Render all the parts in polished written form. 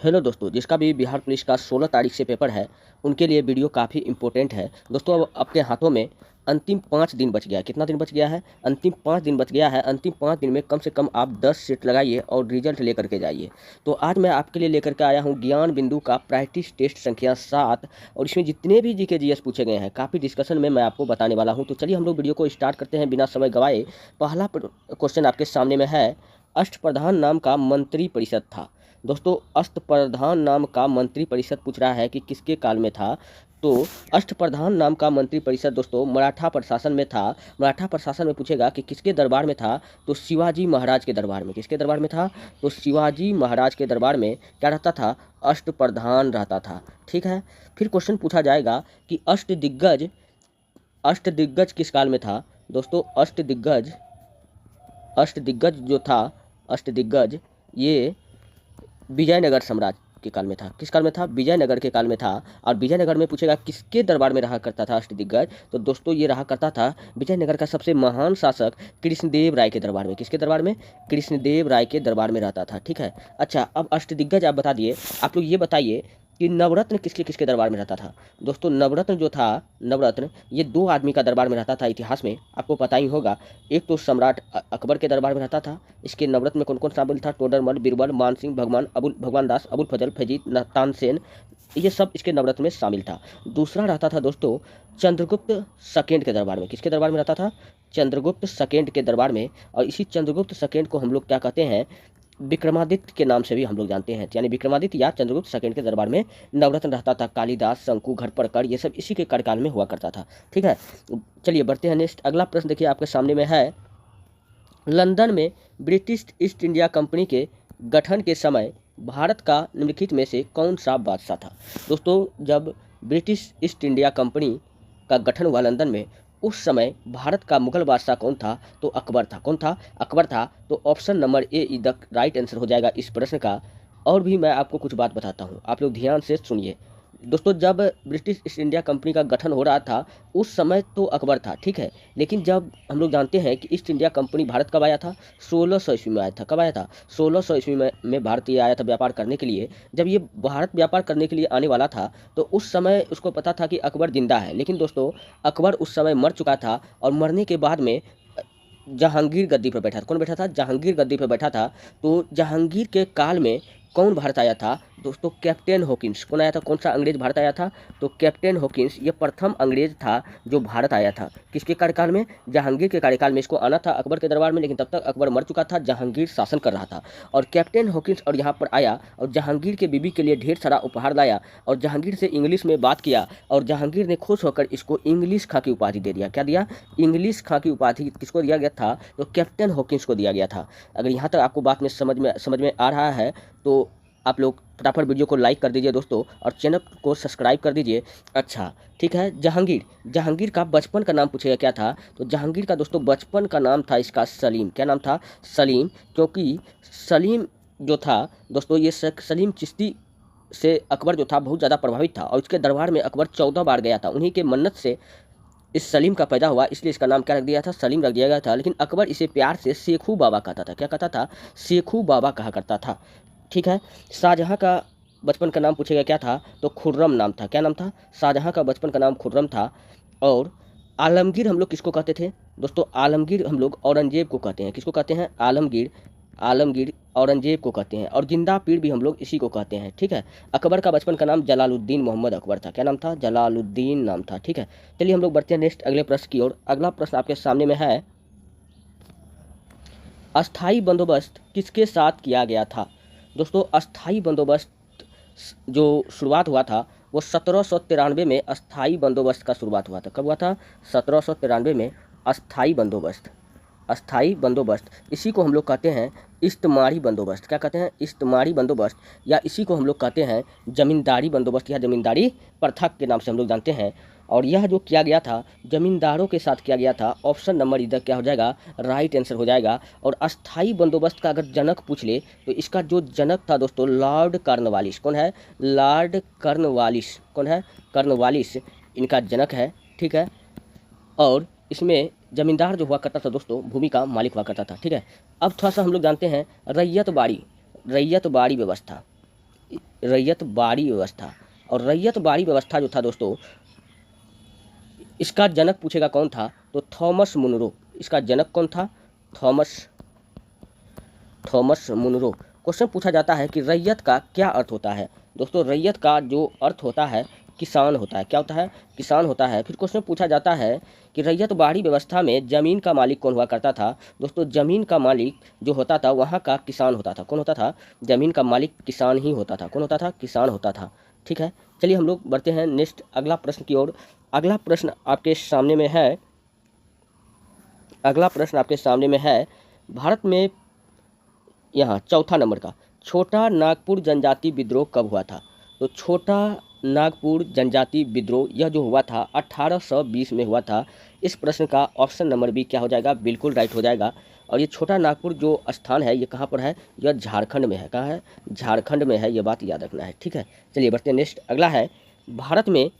Hello दोस्तों, जिसका भी बिहार पुलिस का 16 तारीख से पेपर है उनके लिए वीडियो काफ़ी इंपॉर्टेंट है। दोस्तों अब आपके हाथों में अंतिम 5 दिन बच गया है। कितना दिन बच गया है? अंतिम 5 दिन बच गया है। अंतिम 5 दिन में कम से कम आप 10 सीट लगाइए और रिजल्ट लेकर के जाइए। तो आज मैं आपके लिए लेकर के आया हूँ ज्ञान बिंदु का प्रैक्टिस टेस्ट संख्या 7 और इसमें जितने भी जीके जीएस पूछे गए हैं काफ़ी डिस्कशन में मैं आपको बताने वाला हूँ। तो चलिए हम लोग वीडियो को स्टार्ट करते हैं बिना समय गवाए। पहला क्वेश्चन आपके सामने में है, अष्टप्रधान नाम का मंत्री परिषद था। दोस्तों अष्टप्रधान नाम का मंत्री परिषद पूछ रहा है कि किसके काल में था। तो अष्टप्रधान नाम का मंत्री परिषद दोस्तों मराठा प्रशासन में था। मराठा प्रशासन में पूछेगा कि किसके दरबार में था, तो शिवाजी महाराज के दरबार में। किसके दरबार में था? तो शिवाजी महाराज के दरबार में क्या रहता था? अष्टप्रधान रहता था। ठीक है। फिर क्वेश्चन पूछा जाएगा कि अष्टदिग्गज किस काल में था। दोस्तों अष्टदिग्गज जो था, अष्टदिग्गज ये विजयनगर साम्राज्य के काल में था। किस काल में था? विजयनगर के काल में था। और विजयनगर में पूछेगा किसके दरबार में रहा करता था अष्टदिग्गज, तो दोस्तों ये रहा करता था विजयनगर का सबसे महान शासक कृष्णदेव राय के दरबार में। किसके दरबार में? कृष्णदेव राय के दरबार में रहता था। ठीक है। अच्छा, अब अष्टदिग्गज आप बता दिए, आप लोग ये बताइए कि नवरत्न किसके किसके दरबार में रहता था। दोस्तों नवरत्न जो था, नवरत्न ये 2 आदमी का दरबार में रहता था। इतिहास में आपको पता ही होगा, एक तो सम्राट अकबर के दरबार में रहता था। इसके नवरत्न में कौन कौन शामिल था? टोडरमल, बीरबल, मानसिंह, भगवान दास, अबुल फजल, फजीत, तानसेन, ये सब इसके नवरत्न में शामिल था। दूसरा रहता था दोस्तों चंद्रगुप्त सेकेंड के दरबार में। किसके दरबार में रहता था? चंद्रगुप्त सेकेंड के दरबार में। और इसी चंद्रगुप्त सेकेंड को हम लोग क्या कहते हैं? विक्रमादित्य के नाम से भी हम लोग जानते हैं। यानी विक्रमादित्य या चंद्रगुप्त सेकंड के दरबार में नवरत्न रहता था। कालिदास, शंकु, घटप्रकर ये सब इसी के कार्यकाल में हुआ करता था। ठीक है। चलिए बढ़ते हैं नेक्स्ट। अगला प्रश्न देखिए आपके सामने में है, लंदन में ब्रिटिश ईस्ट इंडिया कंपनी के गठन के समय भारत का निम्नलिखित में से कौन सा बादशाह था। दोस्तों जब ब्रिटिश ईस्ट इंडिया कंपनी का गठन हुआ लंदन में, उस समय भारत का मुगल बादशाह कौन था? तो अकबर था। कौन था? अकबर था। तो option number A is the right answer हो जाएगा इस प्रश्न का। और भी मैं आपको कुछ बात बताता हूँ, आप लोग ध्यान से सुनिए। दोस्तों जब ब्रिटिश ईस्ट इंडिया कंपनी का गठन हो रहा था उस समय तो अकबर था। ठीक है। लेकिन जब हम लोग जानते हैं कि ईस्ट इंडिया कंपनी भारत कब आया था? 1600 ईस्वी में आया था। कब आया था? 1600 ईस्वी में भारत ये आया था व्यापार करने के लिए। जब ये भारत व्यापार करने के लिए आने वाला था तो उस समय उसको पता था कि अकबर जिंदा है। लेकिन दोस्तों अकबर उस समय मर चुका था और मरने के बाद में जहांगीर गद्दी पर बैठा था। कौन बैठा था? जहांगीर गद्दी पर बैठा था। तो जहांगीर के काल में कौन भारत आया था? दोस्तों कैप्टन हॉकिंस। कौन आया था? कौन सा अंग्रेज भारत आया था? तो कैप्टन हॉकिंस ये प्रथम अंग्रेज था जो भारत आया था। किसके कार्यकाल में? जहांगीर के कार्यकाल में। इसको आना था अकबर के दरबार में, लेकिन तब तक अकबर मर चुका था, जहांगीर शासन कर रहा था। और कैप्टन हॉकिंस और यहाँ पर आया और जहांगीर के बीबी के लिए ढेर सारा उपहार लाया और जहांगीर से इंग्लिश में बात किया और जहांगीर ने खुश होकर इसको इंग्लिश खां की उपाधि दे दिया। क्या दिया? इंग्लिश खां की उपाधि किसको दिया गया था? तो कैप्टन हॉकिंस को दिया गया था। अगर यहाँ तक आपको बात में समझ में आ रहा है तो आप लोग फटाफट वीडियो को लाइक कर दीजिए दोस्तों और चैनल को सब्सक्राइब कर दीजिए। अच्छा ठीक है। जहांगीर का बचपन का नाम पूछेगा क्या था? तो जहांगीर का दोस्तों बचपन का नाम था इसका सलीम। क्या नाम था? सलीम। क्योंकि सलीम जो था दोस्तों, ये सलीम चिश्ती से अकबर जो था बहुत ज़्यादा प्रभावित था और उसके दरबार में अकबर 14 बार गया था। उन्हीं के मन्नत से इस सलीम का पैदा हुआ, इसलिए इसका नाम क्या रख दिया था? सलीम रख दिया गया था। लेकिन अकबर इसे प्यार से शेखू बाबा कहता था। क्या कहता था? शेखू बाबा कहा करता था। ठीक है। शाहजहाँ का बचपन का नाम पूछेगा क्या था? तो खुर्रम नाम था। क्या नाम था? शाहजहाँ का बचपन का नाम खुर्रम था। और आलमगीर हम लोग किसको कहते थे? दोस्तों आलमगीर हम लोग औरंगजेब को कहते हैं। किसको कहते हैं? आलमगीर औरंगजेब को कहते हैं। और जिंदा पीर भी हम लोग इसी को कहते हैं। ठीक है। अकबर का बचपन का नाम जलालुद्दीन मोहम्मद अकबर था। क्या नाम था? जलालुद्दीन नाम था। ठीक है। चलिए हम लोग बढ़ते हैं नेक्स्ट अगले प्रश्न की ओर। अगला प्रश्न आपके सामने में है, अस्थाई बंदोबस्त किसके साथ किया गया था? दोस्तों अस्थाई बंदोबस्त जो शुरुआत हुआ था वो 1793 में अस्थाई बंदोबस्त का शुरुआत हुआ था। कब हुआ था? 1793 में अस्थाई बंदोबस्त। अस्थाई बंदोबस्त इसी को हम लोग कहते हैं इस्तेमारी बंदोबस्त। क्या कहते हैं? इस्तेमारी बंदोबस्त, या इसी को हम लोग कहते हैं जमींदारी बंदोबस्त या जमींदारी प्रथा के नाम से हम लोग जानते हैं। और यह जो किया गया था जमींदारों के साथ किया गया था। ऑप्शन नंबर इधर क्या हो जाएगा? राइट आंसर हो जाएगा। और अस्थाई बंदोबस्त का अगर जनक पूछ ले तो इसका जो जनक था दोस्तों लॉर्ड कॉर्नवालिस। कौन है? Lord Cornwallis. कौन है? कॉर्नवालिस इनका जनक है। ठीक है। और इसमें जमींदार जो हुआ करता था दोस्तों भूमि का मालिक हुआ करता था। ठीक है। अब थोड़ा सा हम लोग जानते हैं रैयत बाड़ी व्यवस्था। रैयत बाड़ी व्यवस्था। और रैयत बाड़ी व्यवस्था जो था दोस्तों, इसका जनक पूछेगा कौन था, तो थॉमस मुनरो। इसका जनक कौन था, थॉमस मुनरो। क्वेश्चन पूछा जाता है कि रैयत का क्या अर्थ होता है। दोस्तों रैयत का जो अर्थ होता है किसान होता है। क्या होता है, किसान होता है। फिर क्वेश्चन पूछा जाता है कि रैयत बाड़ी व्यवस्था में जमीन का मालिक कौन हुआ करता था। दोस्तों जमीन का मालिक जो होता था वहाँ का किसान होता था। कौन होता था, जमीन का मालिक किसान ही होता था। कौन होता था, किसान होता था। ठीक है, चलिए हम लोग बढ़ते हैं नेक्स्ट अगला प्रश्न की ओर। अगला प्रश्न आपके सामने में है, अगला प्रश्न आपके सामने में है, भारत में यहाँ चौथा नंबर का, छोटा नागपुर जनजाति विद्रोह कब हुआ था। तो छोटा नागपुर जनजाति विद्रोह यह जो हुआ था 1820 में हुआ था। इस प्रश्न का ऑप्शन नंबर बी क्या हो जाएगा, बिल्कुल राइट हो जाएगा। और ये छोटा नागपुर जो स्थान है ये कहाँ पर है, यह झारखंड में है। कहाँ है, झारखंड में है, ये बात याद रखना है। ठीक है, चलिए बढ़ते हैं नेक्स्ट। अगला है, भारत में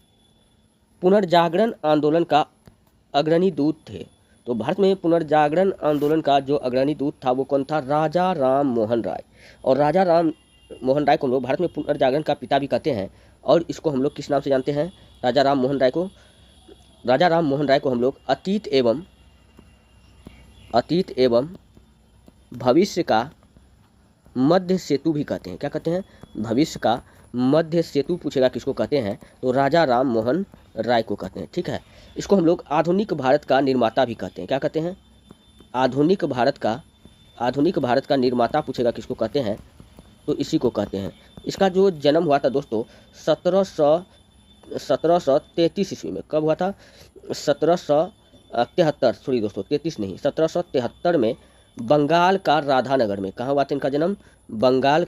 पुनर्जागरण आंदोलन का अग्रणी दूत थे। तो भारत में पुनर्जागरण आंदोलन का जो अग्रणी दूत था वो कौन था, राजा राम मोहन राय। और राजा राम मोहन राय को हम लोग भारत में पुनर्जागरण का पिता भी कहते हैं। और इसको हम लोग किस नाम से जानते हैं, राजा राम मोहन राय को, राजा राम मोहन राय को हम लोग अतीत एवं भविष्य का मध्य सेतु भी कहते हैं। क्या कहते हैं, भविष्य का मध्य सेतु पूछेगा किसको कहते हैं, तो राजा राम मोहन राय को कहते हैं। ठीक है, इसको हम लोग आधुनिक भारत का निर्माता भी कहते हैं। क्या कहते हैं, आधुनिक भारत का निर्माता पूछेगा किसको कहते हैं, तो इसी को कहते हैं। इसका जो जन्म हुआ था दोस्तों 1733 ईस्वी में। कब हुआ था, 1773, सॉरी दोस्तों 33 नहीं, 1773 में बंगाल का राधानगर में। कहाँ हुआ था इनका जन्म, बंगाल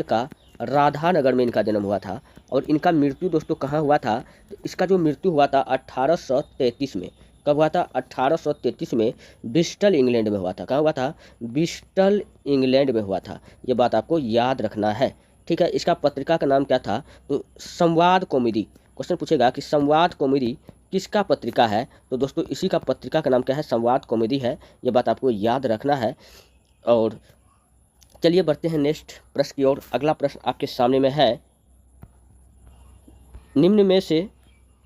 का राधानगर में इनका जन्म हुआ था। और इनका मृत्यु दोस्तों कहाँ हुआ था, तो इसका जो मृत्यु हुआ था 1833 में। कब हुआ था, 1833 में ब्रिस्टल इंग्लैंड में हुआ था। कहाँ हुआ था, ब्रिस्टल इंग्लैंड में हुआ था। ये बात आपको याद रखना है। ठीक है, इसका पत्रिका का नाम क्या था, तो संवाद कौमुदी। क्वेश्चन पूछेगा कि संवाद कौमुदी किसका पत्रिका है, तो दोस्तों इसी का पत्रिका का नाम क्या है, संवाद कौमुदी है। ये बात आपको याद रखना है। और चलिए बढ़ते हैं नेक्स्ट प्रश्न की ओर। अगला प्रश्न आपके सामने में है, निम्न में से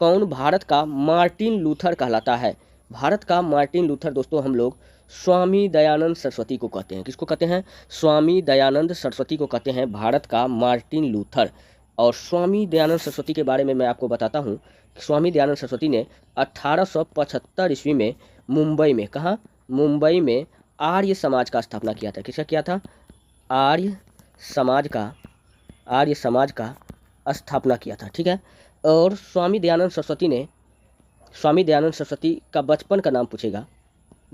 कौन भारत का मार्टिन लूथर कहलाता है। भारत का मार्टिन लूथर दोस्तों हम लोग स्वामी दयानंद सरस्वती को कहते हैं। किसको कहते हैं, स्वामी दयानंद सरस्वती को कहते हैं भारत का मार्टिन लूथर। और स्वामी दयानंद सरस्वती के बारे में मैं आपको बताता हूँ। स्वामी दयानंद सरस्वती ने 1875 ईस्वी में मुंबई में, कहाँ, मुंबई में आर्य समाज का स्थापना किया था। किसका किया था, आर्य समाज का स्थापना किया था। ठीक है, और स्वामी दयानंद सरस्वती का बचपन का नाम पूछेगा,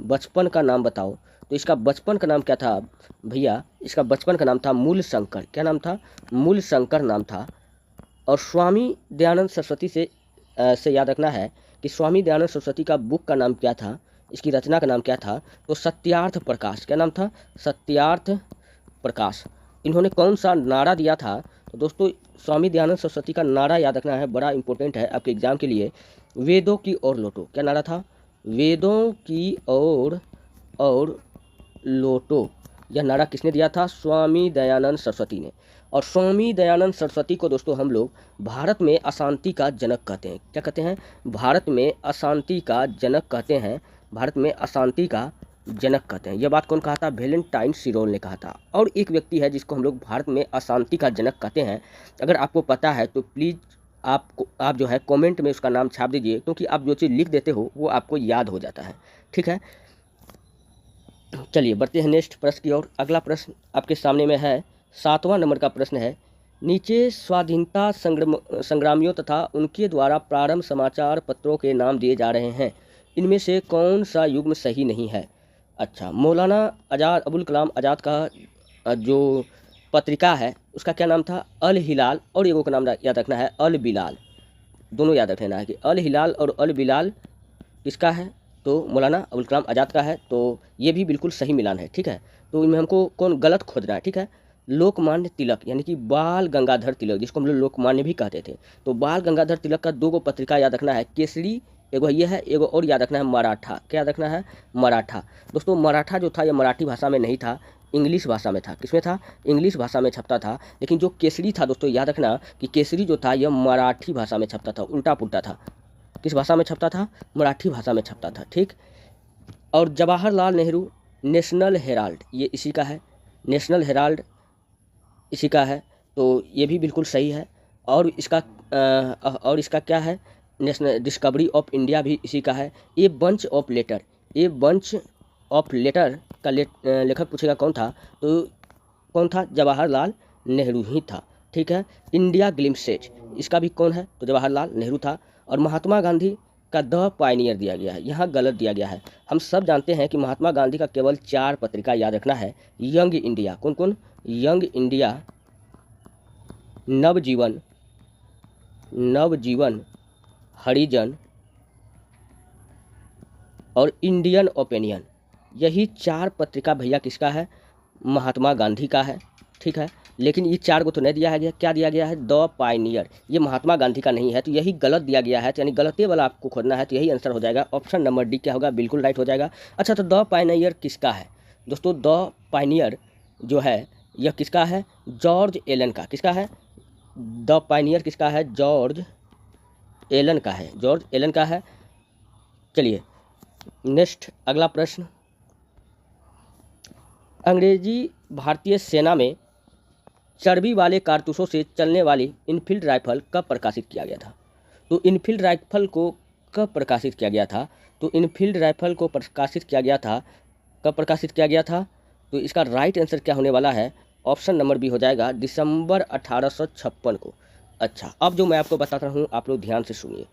बचपन का नाम बताओ, तो इसका बचपन का नाम क्या था भैया, इसका बचपन का नाम था मूल शंकर। क्या नाम था, मूल शंकर नाम था। और स्वामी दयानंद सरस्वती से याद रखना है कि स्वामी दयानंद सरस्वती का बुक का नाम क्या था, इसकी रचना का नाम क्या था, तो सत्यार्थ प्रकाश। क्या नाम था, सत्यार्थ प्रकाश। इन्होंने कौन सा नारा दिया था, तो दोस्तों स्वामी दयानंद सरस्वती का नारा याद रखना है, बड़ा इंपॉर्टेंट है आपके एग्जाम के लिए, वेदों की ओर लौटो। क्या नारा था, वेदों की ओर और लौटो। यह नारा किसने दिया था, स्वामी दयानंद सरस्वती ने। और स्वामी दयानंद सरस्वती को दोस्तों हम लोग भारत में अशांति का जनक कहते हैं। क्या कहते हैं, भारत में अशांति का जनक कहते हैं, भारत में अशांति का जनक कहते हैं। यह बात कौन कहा था, वेलेंटाइन सिरोल ने कहा था। और एक व्यक्ति है जिसको हम लोग भारत में अशांति का जनक कहते हैं, अगर आपको पता है तो प्लीज़ आप जो है कमेंट में उसका नाम छाप दीजिए, क्योंकि आप जो चीज़ लिख देते हो वो आपको याद हो जाता है। ठीक है, चलिए बढ़ते हैं नेक्स्ट प्रश्न की ओर। अगला प्रश्न आपके सामने में है, 7वां नंबर का प्रश्न है, नीचे स्वाधीनता संग्रामियों तथा उनके द्वारा प्रारंभ समाचार पत्रों के नाम दिए जा रहे हैं, इनमें से कौन सा युग्म सही नहीं है। अच्छा, मौलाना अबुल कलाम आज़ाद का जो पत्रिका है उसका क्या नाम था, अल हिलाल। और एगो का नाम याद रखना है, अल बिलाल। दोनों याद रखना है कि अल हिलाल और अल बिलाल किसका है, तो मौलाना अबुल कलाम आज़ाद का है। तो ये भी बिल्कुल सही मिलान है। ठीक है, तो इनमें हमको कौन गलत खोजना है। ठीक है, लोकमान्य तिलक यानी कि बाल गंगाधर तिलक, जिसको हम लोग लोकमान्य भी कहते थे, तो बाल गंगाधर तिलक का 2 पत्रिका याद रखना है, केसरी एगो ये है, एगो और याद रखना है मराठा। क्या याद रखना है, मराठा। दोस्तों मराठा जो था ये मराठी भाषा में नहीं था, इंग्लिश भाषा में था। किसमें था? इंग्लिश भाषा में छपता था। लेकिन जो केसरी था दोस्तों, याद रखना कि केसरी जो था यह मराठी भाषा में छपता था, उल्टा पुल्टा था। किस भाषा में छपता था? मराठी भाषा में छपता था। ठीक। और जवाहरलाल नेहरू नेशनल हेराल्ड, ये इसी का है, नेशनल हेराल्ड इसी का है, तो ये भी बिल्कुल सही है। और इसका क्या है? नेशनल डिस्कवरी ऑफ इंडिया भी इसी का है। A bunch of letter, a bunch of letter का लेखक पूछेगा कौन था, तो कौन था? जवाहरलाल नेहरू ही था। ठीक है। इंडिया ग्लिम्सेज, इसका भी कौन है? तो जवाहरलाल नेहरू था। और महात्मा गांधी का द पायनियर दिया गया है, यहाँ गलत दिया गया है। हम सब जानते हैं कि महात्मा गांधी का केवल 4 पत्रिका याद रखना है। यंग इंडिया, कौन कौन? यंग इंडिया, नवजीवन, नवजीवन, हरिजन और इंडियन ओपिनियन, यही 4 पत्रिका भैया किसका है? महात्मा गांधी का है। ठीक है। लेकिन ये 4 को तो नहीं दिया है गया, क्या दिया गया है? द पायनियर, ये महात्मा गांधी का नहीं है, तो यही गलत दिया गया है। तो यानी गलती वाला आपको खोजना है, तो यही आंसर हो जाएगा। ऑप्शन नंबर डी क्या होगा? बिल्कुल राइट हो जाएगा। अच्छा, तो द पायनियर किसका है दोस्तों? द पायनियर जो है यह किसका है? जॉर्ज एलन का। किसका है? द पायनियर किसका है? जॉर्ज एलन का है, जॉर्ज एलन का है। चलिए नेक्स्ट अगला प्रश्न, अंग्रेजी भारतीय सेना में चर्बी वाले कारतूसों से चलने वाली इनफील्ड राइफल कब प्रकाशित किया गया था? तो इनफील्ड राइफल को कब प्रकाशित किया गया था? तो इनफील्ड राइफल को प्रकाशित किया गया था, कब प्रकाशित किया गया था? तो इसका राइट आंसर क्या होने वाला है? ऑप्शन नंबर बी हो जाएगा, दिसंबर 1856 को। अच्छा, अब जो मैं आपको बताता हूँ आप लोग ध्यान से सुनिए।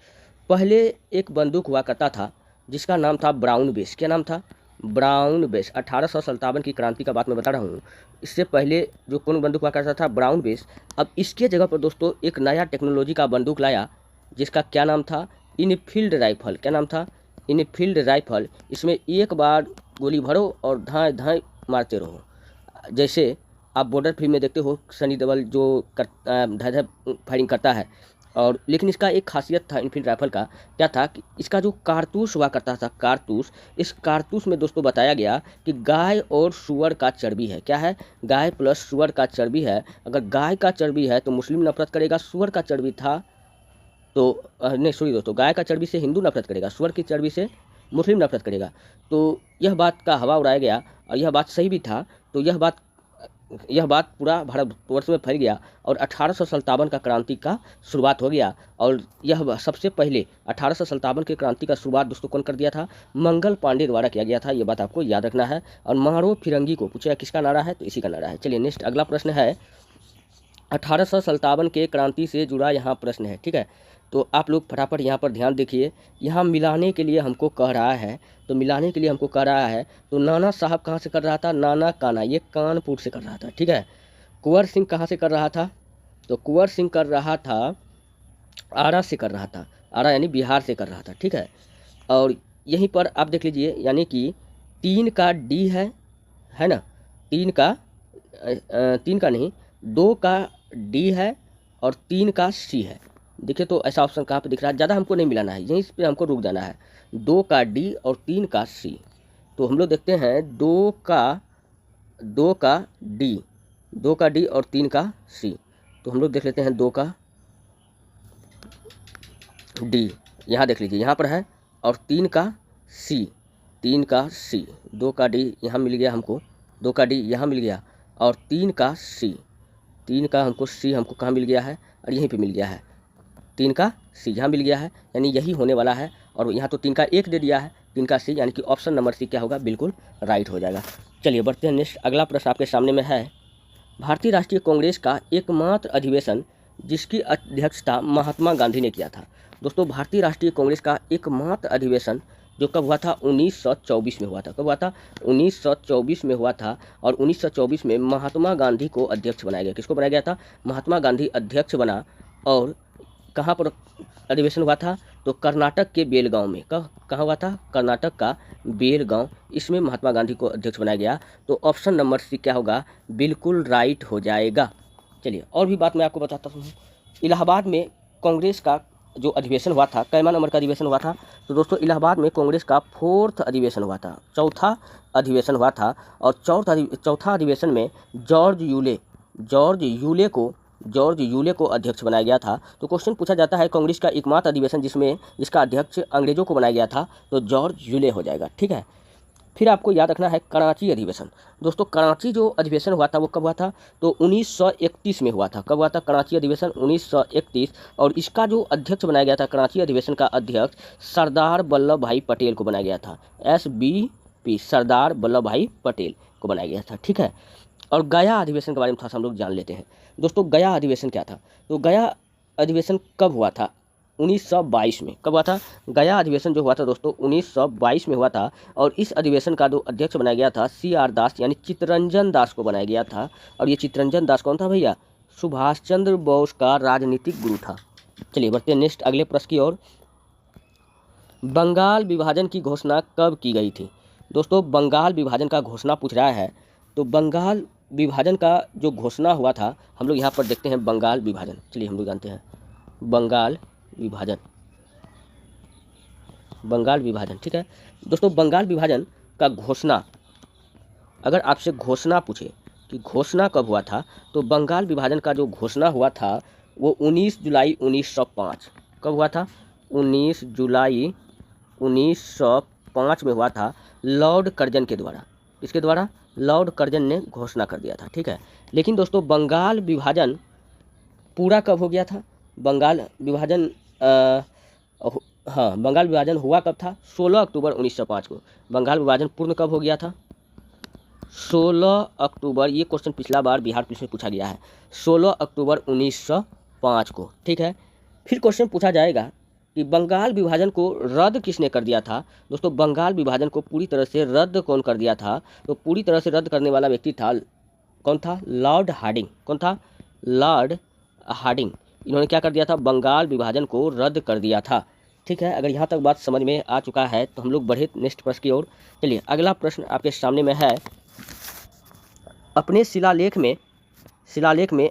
पहले एक बंदूक हुआ करता था जिसका नाम था ब्राउन बेस। क्या नाम था? Brown base. 1857 की क्रांति का बात मैं बता रहा हूँ। इससे पहले जो कौन बंदूक हुआ करता था? Brown base. अब इसके जगह पर दोस्तों एक नया टेक्नोलॉजी का बंदूक लाया जिसका क्या नाम था? Enfield rifle. क्या नाम था? Enfield rifle. इसमें एक बार गोली भरो और धाए धाए मारते रहो। जैसे आप बॉर्डर फिल्म में देखते हो सनी देओल जो धाए धाए फायरिंग करता है। और लेकिन इसका एक खासियत था इनफील्ड राइफल का, क्या था कि इसका जो कारतूस हुआ करता था, कारतूस, इस कारतूस में दोस्तों बताया गया कि गाय और सुअर का चर्बी है। क्या है? गाय प्लस सुअर का चर्बी है। अगर गाय का चर्बी है तो मुस्लिम नफरत करेगा, सुअर का चर्बी था तो नहीं सॉरी दोस्तों, गाय का चर्बी से हिंदू नफरत करेगा, सुअर की चर्बी से मुस्लिम नफरत करेगा। तो यह बात का हवा उड़ाया गया और यह बात सही भी था। तो यह बात पूरा भारतवर्ष में फैल गया और 1857 का क्रांति का शुरुआत हो गया। और यह सबसे पहले 1857 की क्रांति का शुरुआत दोस्तों कौन कर दिया था? मंगल पांडे द्वारा किया गया था। ये बात आपको याद रखना है। और मारो फिरंगी को पूछेगा किसका नारा है? तो इसी का नारा है। चलिए नेक्स्ट अगला प्रश्न है, 1857 के क्रांति से जुड़ा यहाँ प्रश्न है। ठीक है, तो आप लोग फटाफट यहाँ पर ध्यान देखिए। यहाँ मिलाने के लिए हमको कह रहा है, तो मिलाने के लिए हमको कह रहा है, तो नाना साहब कहाँ से कर रहा था? नाना काना, ये कानपुर से कर रहा था। ठीक है। कुंवर सिंह कहाँ से कर रहा था? तो कुंवर सिंह कर रहा था आरा से कर रहा था, आरा यानी बिहार से कर रहा था। ठीक है। और यहीं पर आप देख लीजिए, यानी कि 3 का डी है ना? 3 का नहीं, 2 का डी है और 3 का सी है। देखिए तो ऐसा ऑप्शन कहाँ पे दिख रहा है? ज़्यादा हमको नहीं मिलाना है, यहीं पे हमको रुक जाना है। 2 का डी और 3 का सी। तो हम लोग देखते हैं 2 का डी, 2 का डी और 3 का सी। तो हम लोग देख लेते हैं 2 का डी, यहाँ देख लीजिए यहाँ पर है, और 3 का सी, 3 का सी। 2 का डी यहाँ मिल गया हमको, 2 का डी यहाँ मिल गया और 3 का सी, 3 का हमको सी हमको कहाँ मिल गया है? और यहीं पे मिल गया है, 3 का सी यहाँ मिल गया है, यानी यही होने वाला है। और यहाँ तो 3 का 1 दे दिया है, 3 का सी, यानी कि ऑप्शन नंबर सी क्या होगा? बिल्कुल राइट हो जाएगा। चलिए बढ़ते हैं नेक्स्ट अगला प्रश्न आपके सामने में है, भारतीय राष्ट्रीय कांग्रेस का एकमात्र अधिवेशन जिसकी अध्यक्षता महात्मा गांधी ने किया था। दोस्तों भारतीय राष्ट्रीय कांग्रेस का एकमात्र अधिवेशन जो कब हुआ था? 1924 में हुआ था। कब हुआ था? 1924 में हुआ था। और 1924 में महात्मा गांधी को अध्यक्ष बनाया गया। किसको बनाया गया था? महात्मा गांधी अध्यक्ष बना। और कहाँ पर अधिवेशन हुआ था? तो कर्नाटक के बेलगांव में। कहाँ हुआ था? कर्नाटक का बेलगांव, इसमें महात्मा गांधी को अध्यक्ष बनाया गया। तो ऑप्शन नंबर सी क्या होगा? बिल्कुल राइट हो जाएगा। चलिए और भी बात मैं आपको बताता हूँ। इलाहाबाद में कांग्रेस का जो अधिवेशन हुआ था, कैमा नंबर का अधिवेशन हुआ था? तो दोस्तों इलाहाबाद में कांग्रेस का 4th अधिवेशन हुआ था, चौथा अधिवेशन हुआ था। और चौथा अधिवेशन में जॉर्ज यूले को अध्यक्ष बनाया गया था। तो क्वेश्चन पूछा जाता है कांग्रेस का एकमात्र अधिवेशन जिसका अध्यक्ष अंग्रेजों को बनाया गया था, तो जॉर्ज यूले हो जाएगा, ठीक है। फिर आपको याद रखना है कराची अधिवेशन। दोस्तों कराची जो अधिवेशन हुआ था वो कब हुआ था? तो 1931 में हुआ था। कब हुआ था कराची अधिवेशन? 1931। और इसका जो अध्यक्ष बनाया गया था, कराची अधिवेशन का अध्यक्ष सरदार वल्लभ भाई पटेल को बनाया गया था। SVP, सरदार वल्लभ भाई पटेल को बनाया गया था, ठीक है। और गया अधिवेशन के बारे में थोड़ा सा हम लोग जान लेते हैं। दोस्तों गया अधिवेशन क्या था? तो गया अधिवेशन कब हुआ था? 1922 में। कब हुआ था? गया अधिवेशन जो हुआ था दोस्तों 1922 में हुआ था। और इस अधिवेशन का जो अध्यक्ष बनाया गया था CR दास यानी चित्तरंजन दास को बनाया गया था। और ये चित्तरंजन दास कौन था भैया? सुभाष चंद्र बोस का राजनीतिक गुरु था। चलिए बढ़ते हैं नेक्स्ट अगले प्रश्न की ओर। बंगाल विभाजन की घोषणा कब की गई थी? दोस्तों बंगाल विभाजन का घोषणा पूछ रहा है, तो बंगाल विभाजन का जो घोषणा हुआ था, हम लोग यहाँ पर देखते हैं बंगाल विभाजन। चलिए हम लोग जानते हैं बंगाल विभाजन, ठीक है। दोस्तों बंगाल विभाजन का घोषणा, अगर आपसे घोषणा पूछे कि घोषणा कब हुआ था, तो बंगाल विभाजन का जो घोषणा हुआ था वो 19 जुलाई 1905। कब हुआ था? 19 जुलाई 1905 में हुआ था, लॉर्ड कर्जन के द्वारा। इसके द्वारा लॉर्ड कर्जन ने घोषणा कर दिया था, ठीक है। लेकिन दोस्तों बंगाल विभाजन पूरा कब हो गया था? बंगाल विभाजन बंगाल विभाजन हुआ कब था? 16 अक्टूबर 1905 को। बंगाल विभाजन पूर्ण कब हो गया था? 16 अक्टूबर। ये क्वेश्चन पिछला बार बिहार पुलिस में पूछा गया है, 16 अक्टूबर 1905 को, ठीक है। फिर क्वेश्चन पूछा जाएगा कि बंगाल विभाजन को रद्द किसने कर दिया था? दोस्तों बंगाल विभाजन को पूरी तरह से रद्द कौन कर दिया था? तो पूरी तरह से रद्द करने वाला व्यक्ति था, कौन था? Lord Hardinge. कौन था? Lord Hardinge. इन्होंने क्या कर दिया था? बंगाल विभाजन को रद्द कर दिया था, ठीक है। अगर यहाँ तक बात समझ में आ चुका है तो हम लोग बढ़े नेक्स्ट प्रश्न की ओर। चलिए अगला प्रश्न आपके सामने में है, अपने शिलालेख में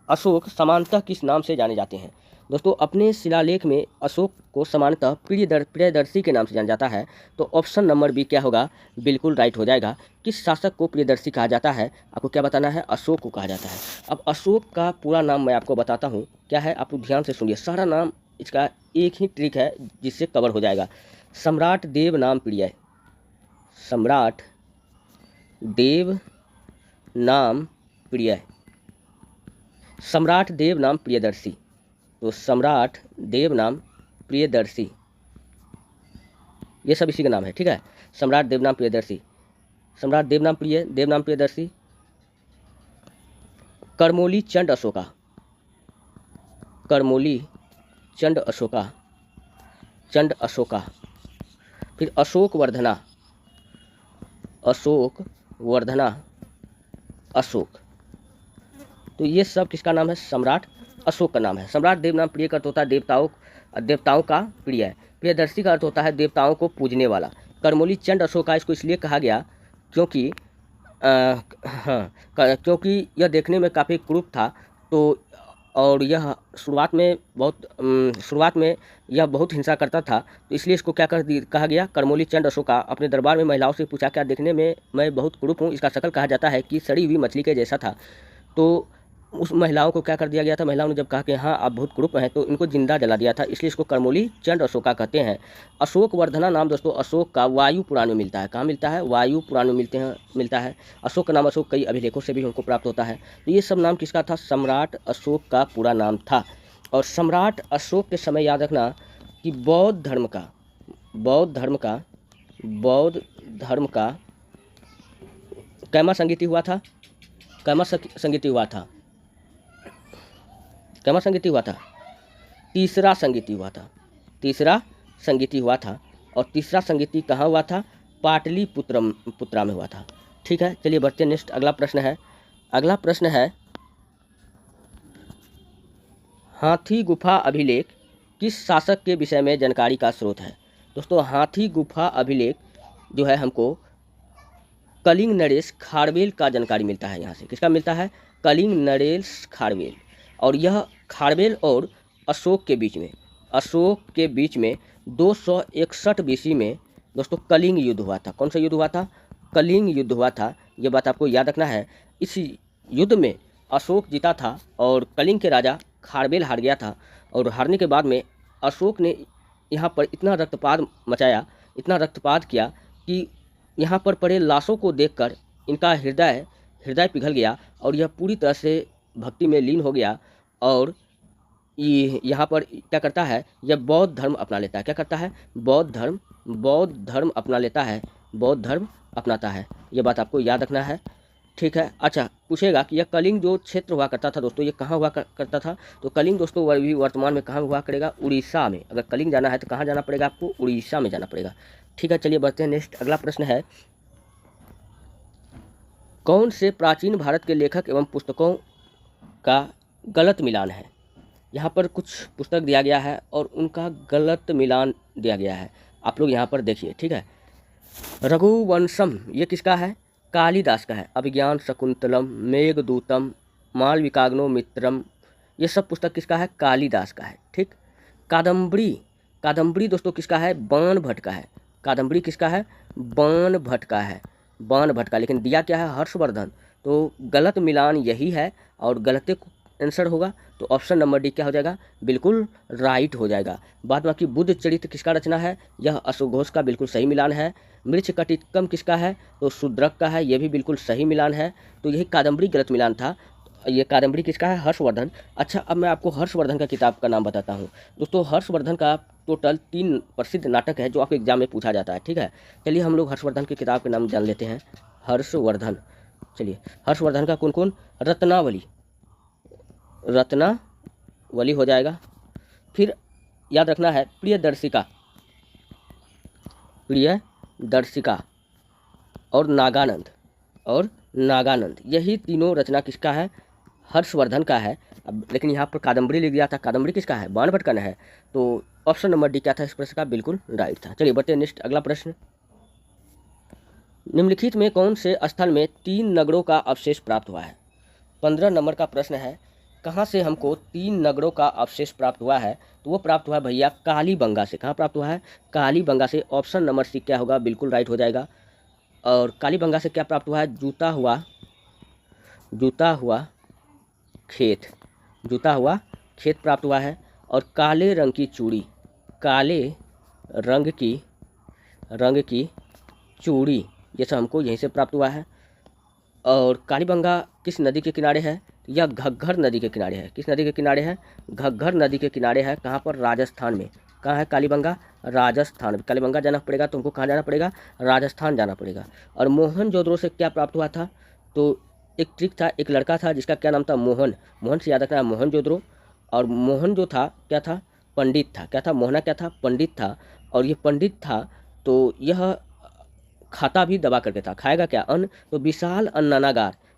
अशोक सामान्यतः किस नाम से जाने जाते हैं? दोस्तों अपने शिलालेख में अशोक को सामान्यतः प्रियदर्शी के नाम से जाना जाता है। तो ऑप्शन नंबर बी क्या होगा? बिल्कुल राइट हो जाएगा। किस शासक को प्रियदर्शी कहा जाता है? आपको क्या बताना है? अशोक को कहा जाता है। अब अशोक का पूरा नाम मैं आपको बताता हूँ क्या है, आप ध्यान से सुनिए। सारा नाम इसका एक ही ट्रिक है जिससे कवर हो जाएगा। सम्राट देव नाम प्रिय, सम्राट देव नाम प्रिय, सम्राट देव नाम प्रियदर्शी। तो सम्राट देव नाम प्रियदर्शी, ये सब इसी का नाम है, ठीक है। सम्राट देव नाम प्रियदर्शी, सम्राट देव नाम प्रियदर्शी। करमोली चंड अशोका, करमोली चंड अशोका। फिर अशोक वर्धना, अशोक। तो ये सब किसका नाम है? सम्राट अशोक का नाम है। सम्राट देव नाम प्रिय का अर्थ होता है देवताओं का प्रिय है। प्रियदर्शी का अर्थ होता है देवताओं को पूजने वाला। करमोली चंड अशोका इसको इसलिए कहा गया क्योंकि क्योंकि यह देखने में काफ़ी क्रूर था। तो और यह शुरुआत में यह बहुत हिंसा करता था, तो इसलिए इसको क्या कहा गया? करमोली चंड अशोका। अपने दरबार में महिलाओं से पूछा, क्या देखने में मैं बहुत क्रूर हूँ? इसका शक्ल कहा जाता है कि सड़ी हुई मछली के जैसा था। तो उस महिलाओं को क्या कर दिया गया था? महिलाओं ने जब कहा कि हाँ आप बहुत क्रूर हैं, तो इनको जिंदा जला दिया था, इसलिए इसको करमोली चंड अशोका कहते हैं। अशोक वर्धना नाम दोस्तों अशोक का वायु पुराण में मिलता है। कहाँ मिलता है? वायु पुराण में मिलता है। अशोक का नाम अशोक कई अभिलेखों से भी हमको प्राप्त होता है। तो ये सब नाम किसका था? सम्राट अशोक का पूरा नाम था। और सम्राट अशोक के समय याद रखना कि बौद्ध धर्म का कैमा संगीति हुआ था? तीसरा संगीति हुआ था। और तीसरा संगीति कहाँ हुआ था? पाटलिपुत्रा में हुआ था, ठीक है। चलिए बढ़ते नेक्स्ट अगला प्रश्न है हाथी गुफा अभिलेख किस शासक के विषय में जानकारी का स्रोत है? दोस्तों हाथी गुफा अभिलेख जो है हमको कलिंग नरेश खारवेल का जानकारी मिलता है। यहाँ से किसका मिलता है? कलिंग नरेश खारवेल। और यह खारवेल और अशोक के बीच में अशोक के बीच में 261 बीसी में दोस्तों कलिंग युद्ध हुआ था। कौन सा युद्ध हुआ था? कलिंग युद्ध हुआ था। ये बात आपको याद रखना है। इस युद्ध में अशोक जीता था और कलिंग के राजा खारबेल हार गया था। और हारने के बाद में अशोक ने यहाँ पर इतना रक्तपात मचाया, इतना रक्तपात किया कि यहाँ पर पड़े लाशों को देखकर इनका हृदय पिघल गया और यह पूरी तरह से भक्ति में लीन हो गया। और यहाँ पर क्या करता है, यह बौद्ध धर्म अपना लेता है। क्या करता है? बौद्ध धर्म अपना लेता है, बौद्ध धर्म अपनाता है। ये बात आपको याद रखना है, ठीक है। अच्छा, पूछेगा कि यह कलिंग जो क्षेत्र हुआ करता था दोस्तों, ये कहाँ हुआ करता था? तो कलिंग दोस्तों अभी वर्तमान में कहाँ हुआ करेगा? उड़ीसा में। अगर कलिंग जाना है तो कहाँ जाना पड़ेगा आपको? उड़ीसा में जाना पड़ेगा, ठीक है। चलिए बढ़ते हैं नेक्स्ट। अगला प्रश्न है, कौन से प्राचीन भारत के लेखक एवं पुस्तकों का गलत मिलान है? यहाँ पर कुछ पुस्तक दिया गया है और उनका गलत मिलान दिया गया है, आप लोग यहाँ पर देखिए, ठीक है। रघुवंशम ये किसका है? कालिदास का है। अभिज्ञान शकुंतलम, मेघदूतम, मालविकाग्नो मित्रम, ये सब पुस्तक किसका है? कालिदास का है, ठीक। कादम्बरी दोस्तों किसका है? बाण भट्ट का है। कादम्बरी किसका है? बाण भट्ट का है, बाण भट्ट का। लेकिन दिया क्या है? हर्षवर्धन। तो गलत मिलान यही है और गलत आंसर होगा, तो ऑप्शन नंबर डी क्या हो जाएगा? बिल्कुल राइट हो जाएगा। बाद बाकी बुद्ध चरित्र किसका रचना है? यह अशोक घोष का बिल्कुल सही मिलान है। मृच्छकटिकम किसका है? तो शूद्रक का है, यह भी बिल्कुल सही मिलान है। तो यही कादम्बरी गलत मिलान था। ये कादम्बरी किसका है? हर्षवर्धन। अच्छा, अब मैं आपको हर्षवर्धन का किताब का नाम बताता हूँ दोस्तों। हर्षवर्धन का टोटल 3 प्रसिद्ध नाटक है जो आपके एग्जाम में पूछा जाता है, ठीक है। चलिए हम लोग हर्षवर्धन की किताब के नाम जान लेते हैं। हर्षवर्धन, चलिए हर्षवर्धन का कौन कौन? रत्नावली हो जाएगा। फिर याद रखना है प्रियदर्शिका और नागानंद, यही तीनों रचना किसका है? हर्षवर्धन का है। अब लेकिन यहाँ पर कादम्बरी लिख दिया था, कादम्बरी किसका है? बाण भट्ट का है। तो ऑप्शन नंबर डी क्या था इस प्रश्न का? बिल्कुल राइट था। चलिए बढ़ते हैं नेक्स्ट। अगला प्रश्न, निम्नलिखित में कौन से स्थल में 3 नगरों का अवशेष प्राप्त हुआ है? 15 नंबर का प्रश्न है, कहाँ से हमको 3 नगरों का अवशेष प्राप्त हुआ है? तो वो प्राप्त हुआ है भैया कालीबंगा से। कहाँ प्राप्त हुआ है? कालीबंगा से। ऑप्शन नंबर सी क्या होगा? बिल्कुल राइट हो जाएगा। और कालीबंगा से क्या प्राप्त हुआ है? जूता हुआ खेत प्राप्त हुआ है। और काले रंग की चूड़ी, ये सब हमको यहीं से प्राप्त हुआ है। और कालीबंगा किस नदी के किनारे है? यह घग्घर नदी के किनारे है। किस नदी के किनारे है? घग्घर नदी के किनारे है। कहाँ पर? राजस्थान में। कहाँ है कालीबंगा? राजस्थान। कालीबंगा जाना पड़ेगा तो हमको कहाँ जाना पड़ेगा? राजस्थान जाना पड़ेगा। और मोहनजोदड़ो से क्या प्राप्त हुआ था? तो एक ट्रिक था, एक लड़का था जिसका क्या नाम था? मोहन से याद रखना है मोहनजोदड़ो। और मोहन जो था क्या था? पंडित था। क्या था? मोहना क्या था? पंडित था। और ये पंडित था तो यह खाता भी दबा करके था। खाएगा क्या? अन्न। तो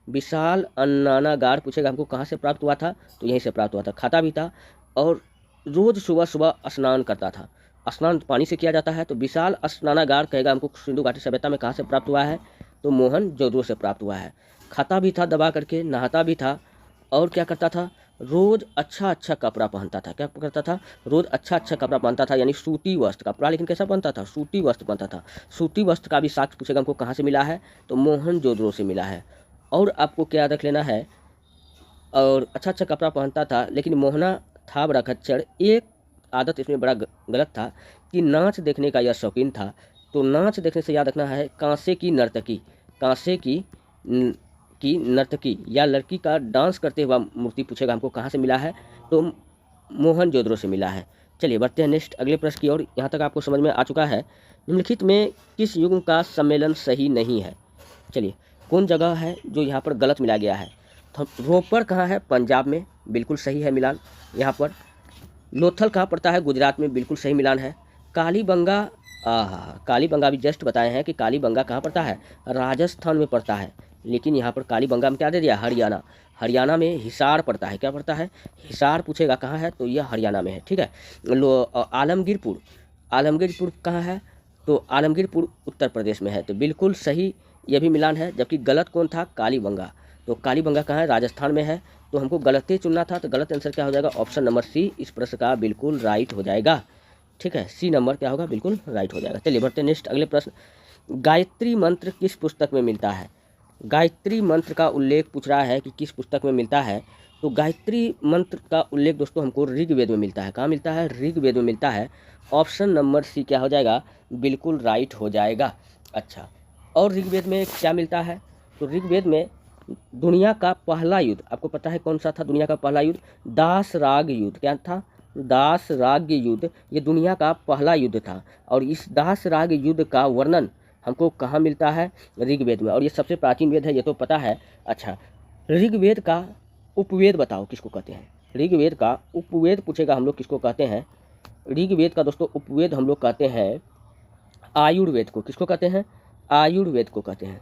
विशाल अन्नानागार पूछेगा हमको कहाँ से प्राप्त हुआ था? तो यहीं से प्राप्त हुआ था। खाता भी था और रोज सुबह सुबह स्नान करता था। स्नान पानी से किया जाता है। तो विशाल स्नानागार कहेगा हमको सिंधु घाटी सभ्यता में कहाँ से प्राप्त हुआ है? तो मोहनजोदड़ो से प्राप्त हुआ है। खाता भी था दबा करके, नहाता भी था और क्या करता था? रोज अच्छा कपड़ा पहनता था। क्या करता था? रोज अच्छा कपड़ा पहनता था, यानी सूती वस्त्र। कपड़ा लेकिन कैसा पहनता था? सूती वस्त्र पहनता था। सूती वस्त्र का भी साक्ष्य पूछेगा हमको कहाँ से मिला है? तो मोहनजोदड़ो से मिला है। और आपको क्या याद रख लेना है, और अच्छा कपड़ा पहनता था लेकिन मोहना था बड़ा खच्चर। एक आदत इसमें बड़ा गलत था कि नाच देखने का यह शौकीन था। तो नाच देखने से याद रखना है कांसे की नर्तकी या लड़की का डांस करते हुआ मूर्ति पूछेगा हमको कहाँ से मिला है? तो मोहनजोदड़ो से मिला है। चलिए बढ़ते हैं नेक्स्ट अगले प्रश्न की ओर। यहाँ तक आपको समझ में आ चुका है। निम्नलिखित में किस युग का सम्मेलन सही नहीं है? चलिए कौन जगह है जो यहाँ पर गलत मिला गया है? तो रोपड़ कहाँ है? पंजाब में, बिल्कुल सही है मिलान। यहाँ पर लोथल कहाँ पड़ता है? गुजरात में, बिल्कुल सही मिलान है। कालीबंगा भी जस्ट बताए हैं कि कालीबंगा कहाँ पड़ता है? राजस्थान में पड़ता है। लेकिन यहाँ पर कालीबंगा में क्या दे दिया? हरियाणा में हिसार पड़ता है। क्या पड़ता है? हिसार पूछेगा कहाँ है? तो यह हरियाणा में है, ठीक है। आलमगीरपुर कहाँ है? तो आलमगीरपुर उत्तर प्रदेश में है। तो बिल्कुल सही यह भी मिलान है। जबकि गलत कौन था? कालीबंगा। तो कालीबंगा कहाँ है? राजस्थान में है। तो हमको गलत ही चुनना था, तो गलत आंसर क्या हो जाएगा? ऑप्शन नंबर सी इस प्रश्न का बिल्कुल राइट हो जाएगा। ठीक है, सी नंबर क्या होगा? बिल्कुल राइट हो जाएगा। चलिए बढ़ते हैं नेक्स्ट अगले प्रश्न। गायत्री मंत्र किस पुस्तक में मिलता है? गायत्री मंत्र का उल्लेख पूछ रहा है कि किस पुस्तक में मिलता है। तो गायत्री मंत्र का उल्लेख दोस्तों हमको ऋग्वेद में मिलता है। कहाँ मिलता है? ऋग्वेद में मिलता है। ऑप्शन नंबर सी क्या हो जाएगा? बिल्कुल राइट हो जाएगा। अच्छा, और ऋग्वेद में क्या मिलता है? तो ऋग्वेद में दुनिया का पहला युद्ध, आपको पता है कौन सा था दुनिया का पहला युद्ध? दास राग युद्ध। क्या था? दास राग युद्ध। ये दुनिया का पहला युद्ध था और इस दास राग युद्ध का वर्णन हमको कहाँ मिलता है? ऋग्वेद में। और ये सबसे प्राचीन वेद है, ये तो पता है। अच्छा, ऋग्वेद का उपवेद बताओ किसको कहते हैं? ऋग्वेद का उपवेद पूछेगा हम लोग, किसको कहते हैं? ऋग्वेद का दोस्तों उपवेद हम लोग कहते हैं आयुर्वेद को। किसको कहते हैं? आयुर्वेद को कहते हैं।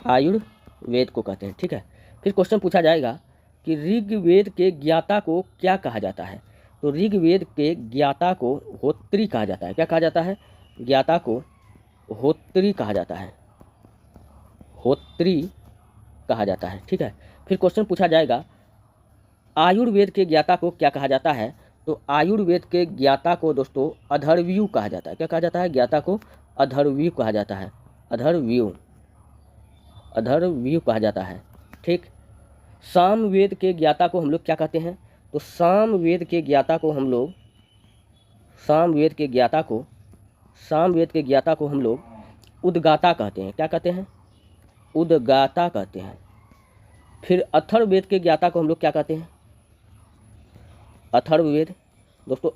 आयुर्वेद को कहते हैं। ठीक है, फिर क्वेश्चन पूछा जाएगा कि ऋग्वेद के ज्ञाता को क्या कहा जाता है? तो ऋग्वेद के ज्ञाता को होत्री कहा जाता है। क्या कहा जाता है? ज्ञाता को होत्री कहा जाता है। होत्री कहा जाता है। ठीक है, फिर क्वेश्चन पूछा जाएगा आयुर्वेद के ज्ञाता को क्या कहा जाता है? तो आयुर्वेद के ज्ञाता को दोस्तों अधर्व्यू कहा जाता है। क्या कहा जाता है? ज्ञाता को अधर्व्यू कहा जाता है। अधर्व्यू, अधर्व्यू कहा जाता है। ठीक, सामवेद के ज्ञाता को हम लोग क्या कहते हैं? तो सामवेद के ज्ञाता को हम लोग सामवेद के ज्ञाता को हम लोग उद्गाता कहते हैं। क्या कहते हैं? उद्गाता कहते हैं। फिर अथर्ववेद के ज्ञाता को हम लोग क्या कहते हैं? अथर्ववेद दोस्तों